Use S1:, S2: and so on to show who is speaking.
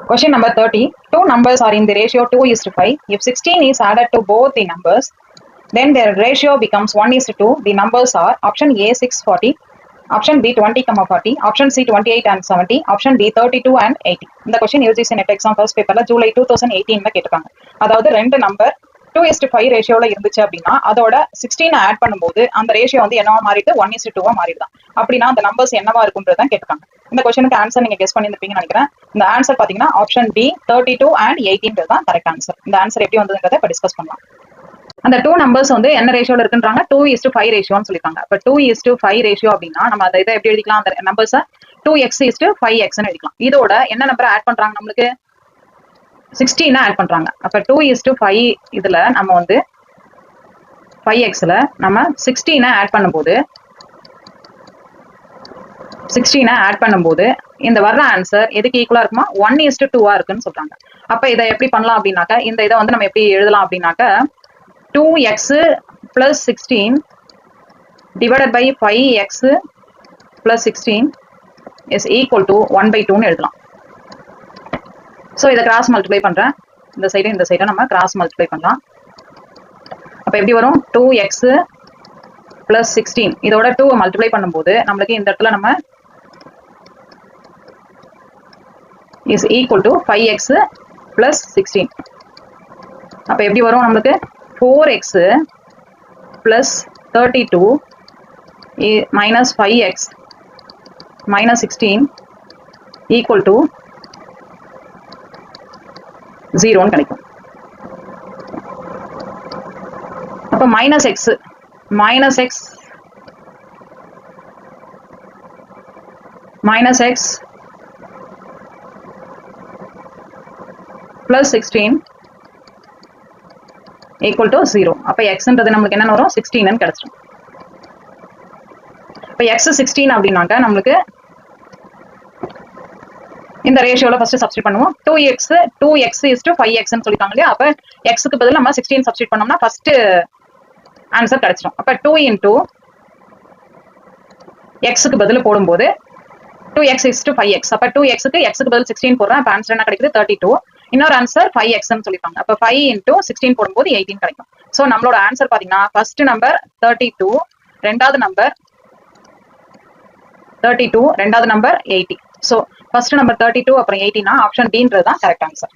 S1: Question number 30. Two numbers are in the ratio 2:5. If 16 is added to both the numbers, then their ratio becomes 1:2. The numbers are option A 640, option B 20, 40, option C 28 and 70, option D 32 and 80. இந்த question UGC net exam first பேப்பர்ல ஜூலை 2018 கேட்டிருக்காங்க. அதாவது ரெண்டு number 2:5 ரேஷியோல இருந்துச்சு அப்படின்னா அதோட 16 add பண்ணும்போது அந்த ரேஷியோ வந்து என்னவா மாறிட்டு 1:2 மாறிடுதான். அப்படின்னா அந்த நம்பர்ஸ் என்னவா இருக்குன்றதான் கேட்டிருக்காங்க. இந்த கொஸ்டினுக்கு ஆன்சர் நீங்க கெஸ் பண்ணியிருப்பீங்கன்னு நினைக்கிறேன். இந்த ஆன்சர் பாத்தீங்கன்னா ஆப்ஷன் டி 32 and 18 தான் கரெக்ட் ஆன்சர். இந்த ஆன்சர் எப்படி வந்ததுன்றதை இப்ப டிஸ்கஸ் பண்ணலாம். அந்த டூ நம்பர்ஸ் வந்து என்ன ரேஷியோல இருக்குன்றாங்க 2:5 ரேஷியோன்னு சொல்லிருக்காங்க. இப்ப 2:5 ரேஷியோ அப்படின்னா நம்ம அதை இதை எப்படி எழுதிக்கலாம், அந்த நம்பர்ஸ் 2x:5x எழுதிக்கலாம். இதோட என்ன நம்பர் ஆட் பண்றாங்க, நம்மளுக்கு 16 ஆட் பண்றாங்க. அப்ப 2:5 இதுல நம்ம வந்து 5xல நம்ம 16 ஆட் பண்ணும்போது இந்த வர்ற ஆன்சர் எதுக்கு ஈக்குவலா இருக்குமா 1:2 இருக்குன்னு சொல்றாங்க. அப்ப இதை எப்படி பண்ணலாம் அப்படின்னாக்க, இந்த இதை வந்து நம்ம எப்படி எழுதலாம் அப்படின்னாக்க 2x plus 16 divided by 5x plus 16 is equal to 1/2 எழுதலாம். ஸோ இதை கிராஸ் மல்டிப்ளை பண்றேன். இந்த சைடு நம்ம கிராஸ் மல்டிப்ளை பண்ணலாம். அப்போ எப்படி வரும் 2x plus 16 இதோட 2 மல்டிப்ளை பண்ணும்போது நம்மளுக்கு இந்த இடத்துல நம்ம is equal to 5x plus 16. அப்போ எப்படி வரும் நம்மளுக்கு 4x plus 32 minus 5x minus 16 equal to 0 கிடைக்கும். அப்போ minus x plus 16 equal to 0. அப்ப xன்றது நமக்கு என்ன வரும் 16 கிடைச்சிடும். இப்ப x 16 அப்படின்னாக்க நம்மளுக்கு இந்த ரேஷியோல ஃபர்ஸ்ட் சப்ஸ்டிட் பண்ணுவோம். 2x:5x ன்னு சொல்லிட்டாங்க இல்லையா. அப்ப xக்கு பதிலா நம்ம 16 சப்ஸ்டிட் பண்ணோம்னா ஃபர்ஸ்ட் ஆன்சர் கிடைச்சிடும். அப்ப 2 into xக்கு பதில் போடும்போது 2x:5x. அப்ப 2xக்கு xக்கு பதில் 16 போடுறேன். அப்ப ஆன்சர் என்ன கிடைக்குது 32. இன்னொரு ஆன்சர் 5x ன்னு சொல்லிருக்காங்க. அப்ப 5 into 16 போடும்போது 18 கிடைக்கும். சோ நம்மளோட ஆன்சர் பாத்தீங்கன்னா ஃபர்ஸ்ட் நம்பர் 32, ரெண்டாவது நம்பர் 80. சோ ஃபர்ஸ்ட் நம்பர் 32 அப்புறம் 80னா ஆப்ஷன் டின்றது தான் கரெக்ட் ஆன்சர்.